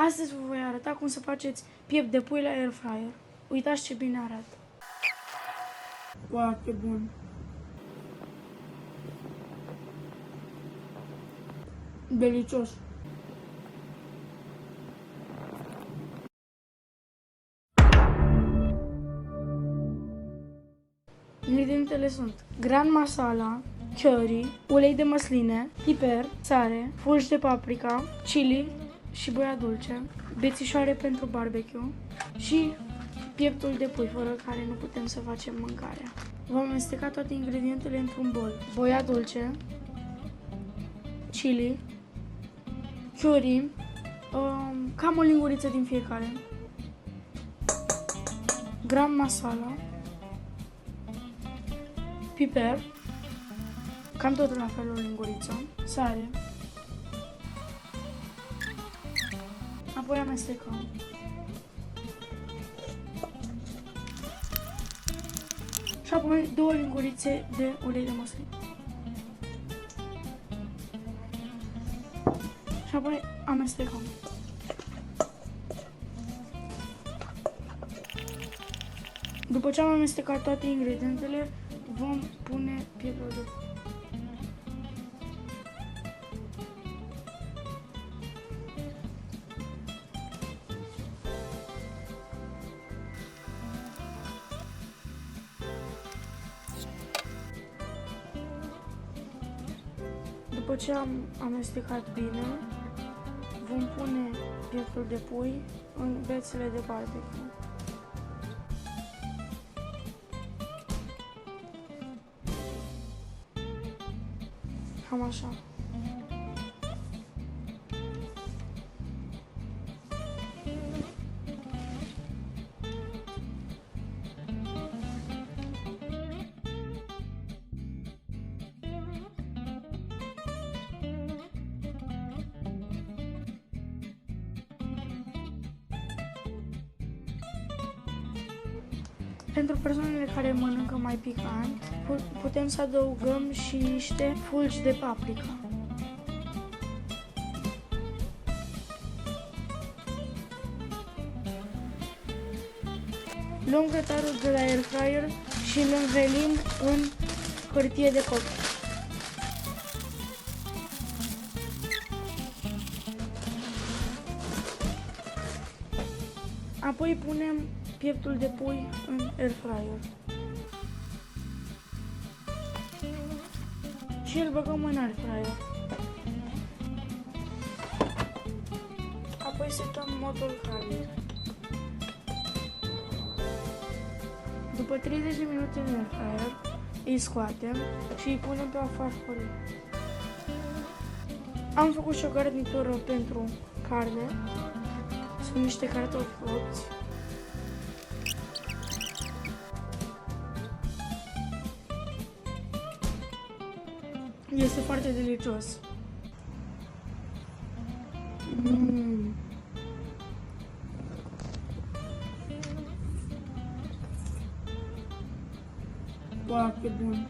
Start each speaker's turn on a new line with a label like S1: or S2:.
S1: Astăzi vă voi arăta cum să faceți piept de pui la air fryer. Uitați ce bine arată. Foarte bun. Delicios. Ingredientele sunt gran masala, curry, ulei de măsline, piper, sare, fulgi de paprika, chili și boia dulce, bețișoare pentru barbecue și pieptul de pui, fără care nu putem să facem mâncarea. Vom amesteca toate ingredientele într-un bol. Boia dulce, chili, curry, cam o linguriță din fiecare, gram masala, piper, cam tot la fel o linguriță, sare, apoi amestecăm. Și apoi 2 lingurițe de ulei de măsline. Și apoi amestecăm. După ce am amestecat toate ingredientele, vom pune pieptul de pui. După ce am amestecat bine, vom pune pieptul de pui în bețele de barbecue. Cam așa. Pentru persoanele care mănâncă mai picant, putem să adăugăm și niște fulgi de paprika. Luăm grătarul de la air fryer și îl învelim în hârtie de copil. Apoi punem pieptul de pui în air fryer și îl băgăm în air fryer. Apoi setăm modul caldă. După 30 de minute în air fryer, îi scoatem și îi punem pe o farfurie. Am făcut și o garnitură pentru carne. Sunt niște cartofi copți. Este foarte delicios. Foarte bun.